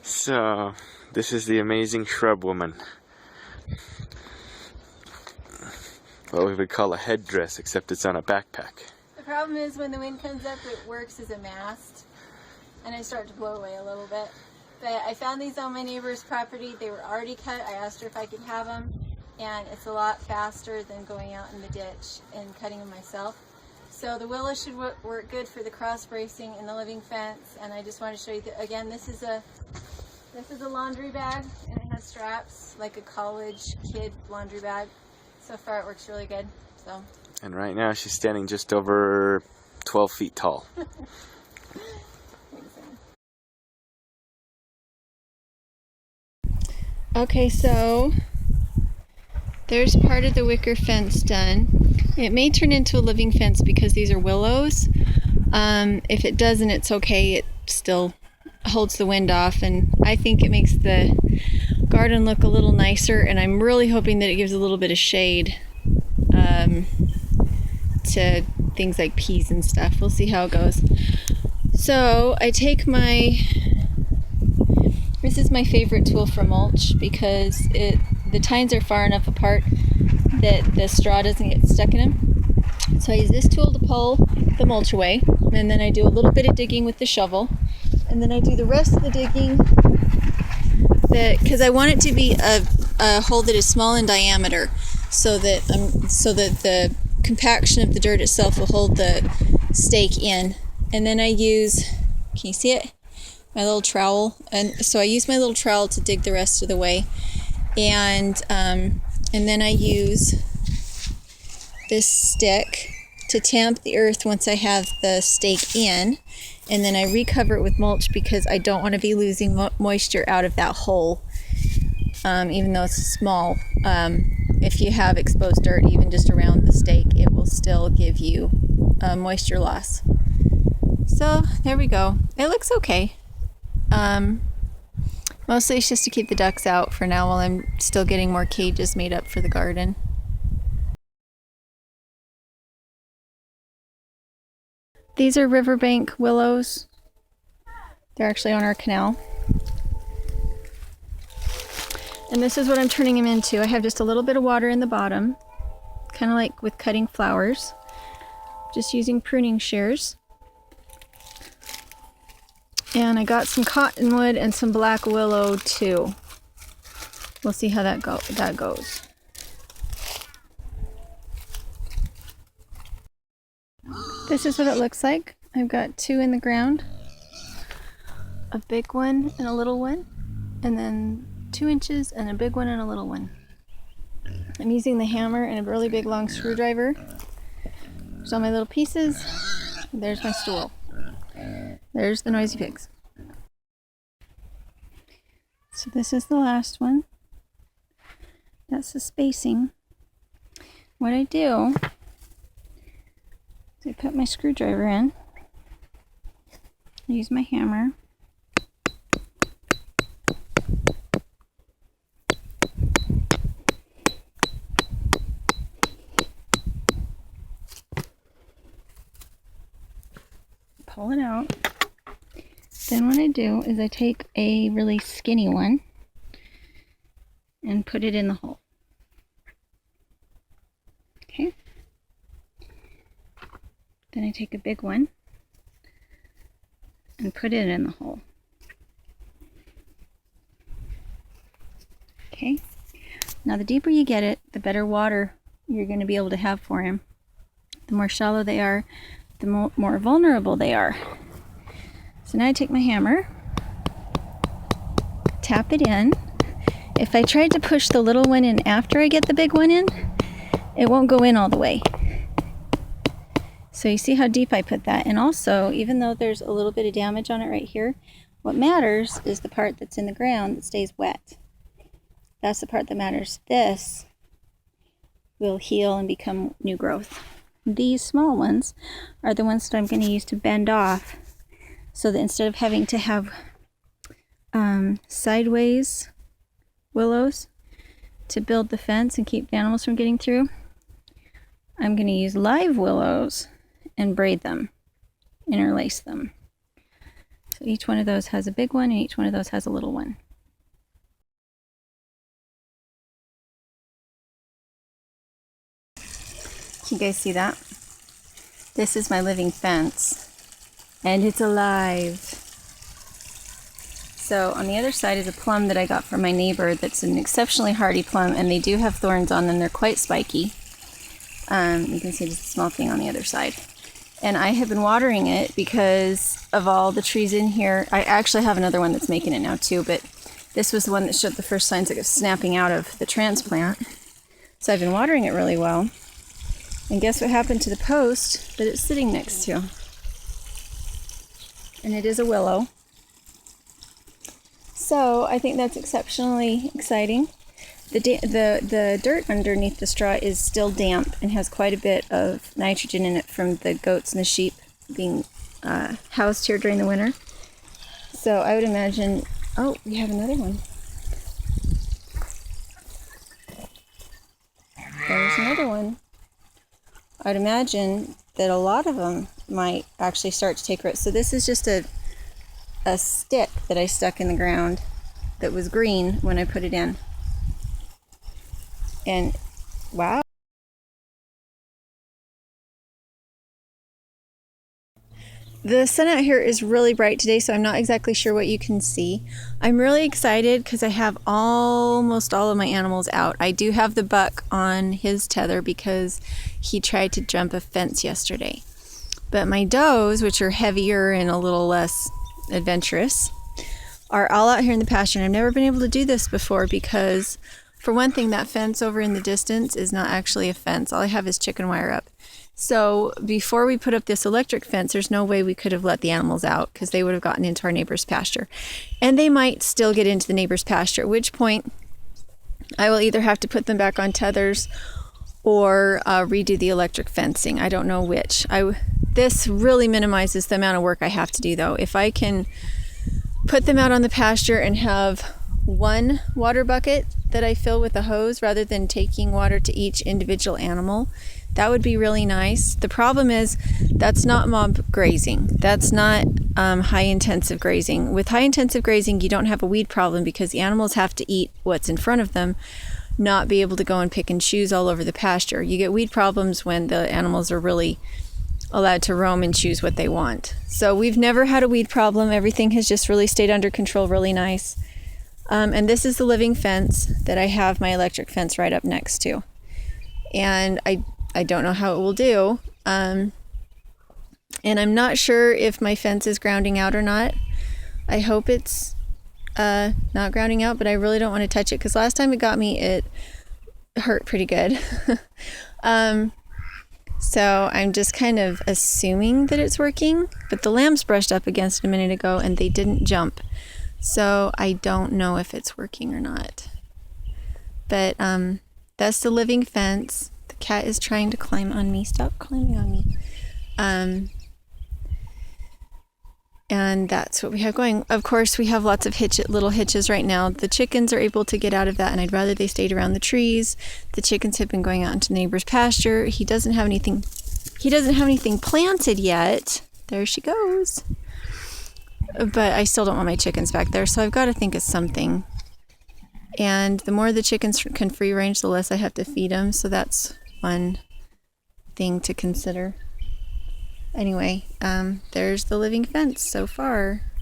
So, this is the amazing shrub woman. What we would call a headdress, except it's on a backpack. The problem is when the wind comes up, it works as a mast, and I start to blow away a little bit. But I found these on my neighbor's property. They were already cut. I asked her if I could have them, and it's a lot faster than going out in the ditch and cutting them myself. So the willow should work good for the cross bracing in the living fence. And I just want to show you again. This is a laundry bag, and it has straps like a college kid laundry bag. So far, it works really good. So. And right now, she's standing just over 12 feet tall. Okay, so there's part of the wicker fence done. It may turn into a living fence because these are willows. If it doesn't, it's okay. It still holds the wind off, and I think it makes the garden look a little nicer, and I'm really hoping that it gives a little bit of shade to things like peas and stuff. We'll see how it goes. So I take this is my favorite tool for mulch because the tines are far enough apart that the straw doesn't get stuck in them. So I use this tool to pull the mulch away, and then I do a little bit of digging with the shovel, and then I do the rest of the digging because I want it to be a hole that is small in diameter, so that the compaction of the dirt itself will hold the stake in. And then I use, can you see it? My little trowel. And so I use my little trowel to dig the rest of the way. And then I use this stick to tamp the earth once I have the stake in. And then I recover it with mulch because I don't want to be losing moisture out of that hole, even though it's small. If you have exposed dirt, even just around the stake, it will still give you moisture loss. So there we go. It looks okay. Mostly it's just to keep the ducks out for now while I'm still getting more cages made up for the garden. These are riverbank willows. They're actually on our canal. And this is what I'm turning them into. I have just a little bit of water in the bottom, kind of like with cutting flowers. Just using pruning shears. And I got some cottonwood and some black willow too. We'll see how that goes. This is what it looks like. I've got two in the ground. A big one and a little one. And then 2 inches and a big one and a little one. I'm using the hammer and a really big long screwdriver. There's all my little pieces. There's my stool. There's the noisy pigs. So this is the last one. That's the spacing. What I do is I put my screwdriver in. I use my hammer. Pull it out. Then what I do is I take a really skinny one and put it in the hole. Okay. Then I take a big one and put it in the hole. Okay. Now the deeper you get it, the better water you're going to be able to have for him. The more shallow they are, the more vulnerable they are. So now I take my hammer, tap it in. If I tried to push the little one in after I get the big one in, it won't go in all the way. So you see how deep I put that. And also, even though there's a little bit of damage on it right here, what matters is the part that's in the ground that stays wet. That's the part that matters. This will heal and become new growth. These small ones are the ones that I'm going to use to bend off, so that instead of having to have sideways willows to build the fence and keep the animals from getting through, I'm going to use live willows and braid them, interlace them. So each one of those has a big one, and each one of those has a little one. Can you guys see that? This is my living fence, and it's alive. So on the other side is a plum that I got from my neighbor that's an exceptionally hardy plum, and they do have thorns on them. They're quite spiky. You can see just a small thing on the other side. And I have been watering it because of all the trees in here. I actually have another one that's making it now too, but this was the one that showed the first signs of snapping out of the transplant. So I've been watering it really well. And guess what happened to the post that it's sitting next to? And it is a willow. So I think that's exceptionally exciting. The dirt underneath the straw is still damp and has quite a bit of nitrogen in it from the goats and the sheep being housed here during the winter. So I would imagine, oh, we have another one. There's another one. I'd imagine that a lot of them might actually start to take root. So this is just a stick that I stuck in the ground that was green when I put it in. And wow. The sun out here is really bright today, so I'm not exactly sure what you can see. I'm really excited because I have almost all of my animals out. I do have the buck on his tether because he tried to jump a fence yesterday. But my does, which are heavier and a little less adventurous, are all out here in the pasture. And I've never been able to do this before because, for one thing, that fence over in the distance is not actually a fence. All I have is chicken wire up. So before we put up this electric fence, there's no way we could have let the animals out because they would have gotten into our neighbor's pasture. And they might still get into the neighbor's pasture, at which point I will either have to put them back on tethers or redo the electric fencing. I don't know which. This really minimizes the amount of work I have to do, though. If I can put them out on the pasture and have one water bucket that I fill with a hose rather than taking water to each individual animal, that would be really nice. The problem is that's not mob grazing. That's not high intensive grazing. With high intensive grazing, you don't have a weed problem because the animals have to eat what's in front of them, not be able to go and pick and choose all over the pasture. You get weed problems when the animals are really allowed to roam and choose what they want. So we've never had a weed problem. Everything has just really stayed under control really nice. And this is the living fence that I have my electric fence right up next to. And I don't know how it will do. And I'm not sure if my fence is grounding out or not. I hope it's not grounding out, but I really don't want to touch it because last time it got me, it hurt pretty good. So I'm just kind of assuming that it's working, but the lambs brushed up against it a minute ago and they didn't jump. So I don't know if it's working or not. But that's the living fence. The cat is trying to climb on me. Stop climbing on me. And that's what we have going. Of course, we have lots of little hitches right now. The chickens are able to get out of that, and I'd rather they stayed around the trees. The chickens have been going out into the neighbor's pasture. He doesn't have anything planted yet. There she goes. But I still don't want my chickens back there, so I've got to think of something. And the more the chickens can free range, the less I have to feed them. So that's one thing to consider. Anyway, there's the living fence so far.